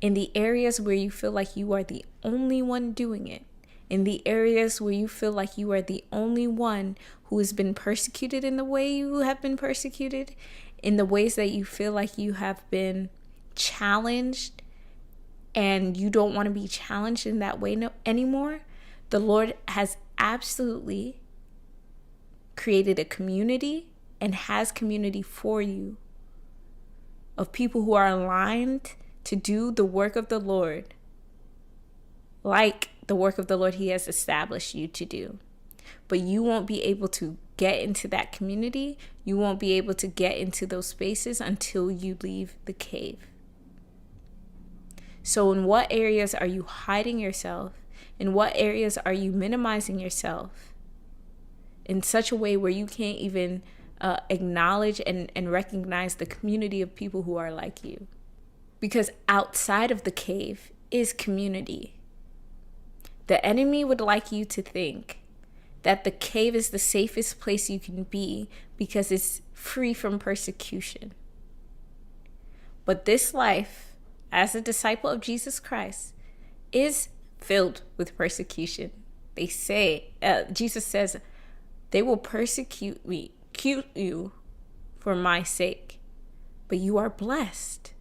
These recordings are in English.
In the areas where you feel like you are the only one doing it, in the areas where you feel like you are the only one who has been persecuted in the way you have been persecuted, in the ways that you feel like you have been challenged and you don't want to be challenged in that way anymore, the Lord has absolutely created a community and has community for you of people who are aligned to do the work of the Lord, like the work of the Lord He has established you to do. But you won't be able to get into that community. You won't be able to get into those spaces until you leave the cave. So in what areas are you hiding yourself? In what areas are you minimizing yourself in such a way where you can't even acknowledge and recognize the community of people who are like you? Because outside of the cave is community. The enemy would like you to think that the cave is the safest place you can be because it's free from persecution. But this life, as a disciple of Jesus Christ, is filled with persecution. They say, Jesus says, they will persecute you for my sake, but you are blessed.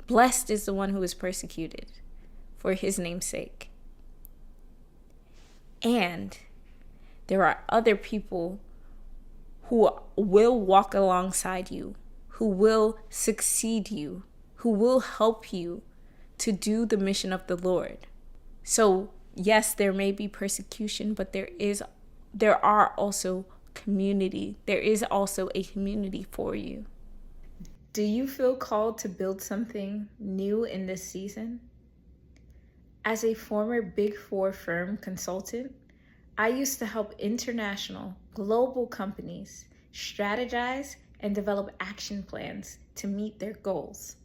Blessed is the one who is persecuted for his name's sake. And there are other people who will walk alongside you, who will succeed you, who will help you to do the mission of the Lord. So yes, there may be persecution, but there are also community. There is also a community for you. Do you feel called to build something new in this season? As a former Big Four firm consultant, I used to help international, global companies strategize and develop action plans to meet their goals.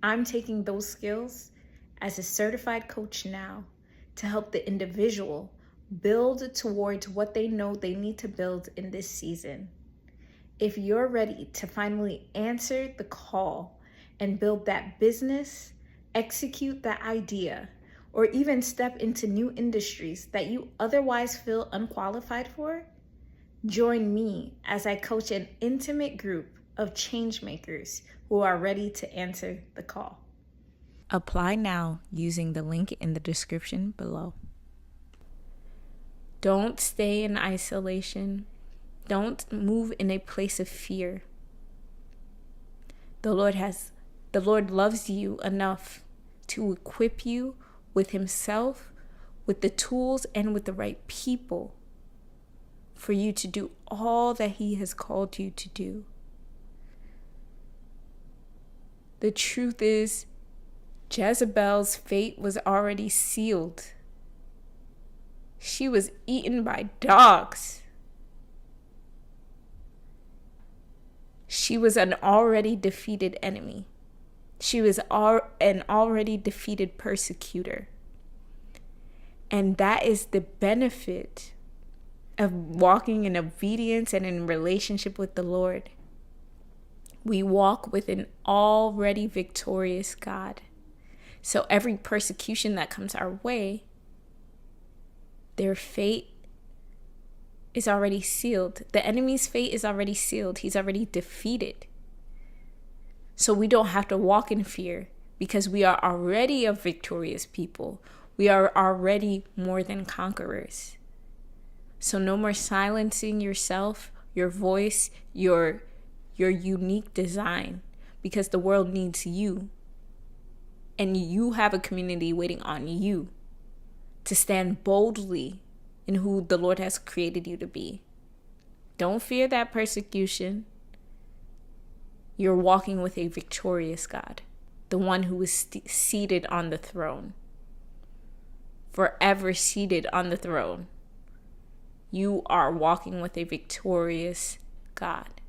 I'm taking those skills as a certified coach now to help the individual build towards what they know they need to build in this season. If you're ready to finally answer the call and build that business, execute that idea, or even step into new industries that you otherwise feel unqualified for, join me as I coach an intimate group of change makers who are ready to answer the call. Apply now using the link in the description below. Don't stay in isolation. Don't move in a place of fear. The Lord loves you enough to equip you with Himself, with the tools, and with the right people for you to do all that He has called you to do. The truth is, Jezebel's fate was already sealed. She was eaten by dogs. She was an already defeated enemy. She was an already defeated persecutor. And that is the benefit of walking in obedience and in relationship with the Lord. We walk with an already victorious God. So every persecution that comes our way, their fate is already sealed. The enemy's fate is already sealed. He's already defeated. So we don't have to walk in fear because we are already a victorious people. We are already more than conquerors. So no more silencing yourself, your voice, your unique design, because the world needs you. And you have a community waiting on you to stand boldly in who the Lord has created you to be. Don't fear that persecution. You're walking with a victorious God, the one who is seated on the throne, forever seated on the throne. You are walking with a victorious God.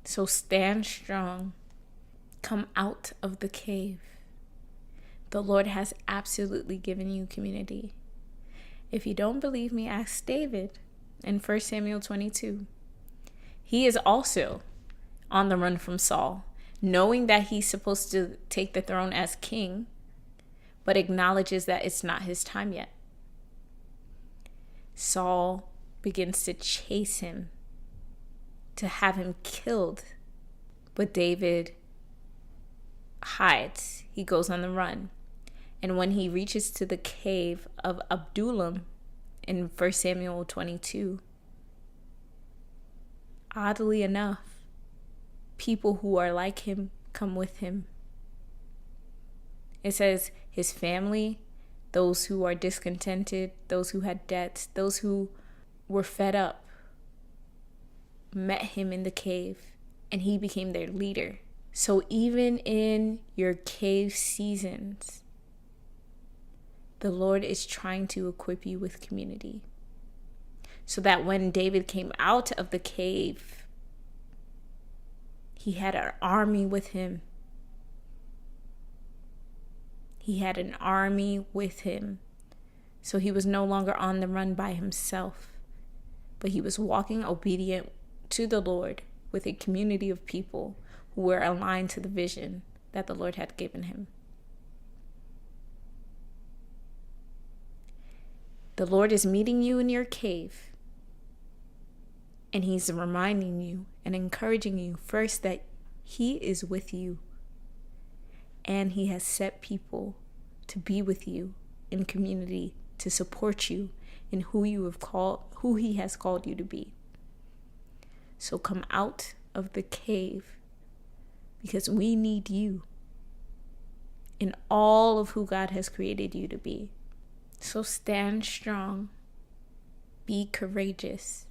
So stand strong. Come out of the cave. The Lord has absolutely given you community. If you don't believe me, ask David in 1 Samuel 22. He is also on the run from Saul. knowing that he's supposed to take the throne as king, but acknowledges that it's not his time yet. Saul begins to chase him, to have him killed. But David hides. He goes on the run. And when he reaches to the cave of Adullam in 1 Samuel 22, oddly enough, people who are like him come with him. It says his family, those who are discontented, those who had debts, those who were fed up, met him in the cave, and he became their leader. So even in your cave seasons, the Lord is trying to equip you with community. So that when David came out of the cave, he had an army with him. He had an army with him. So he was no longer on the run by himself, but he was walking obedient to the Lord with a community of people who were aligned to the vision that the Lord had given him. The Lord is meeting you in your cave, and he's reminding you and encouraging you first that he is with you, and he has set people to be with you in community, to support you in who he has called you to be. So come out of the cave, because we need you in all of who God has created you to be. So stand strong, be courageous,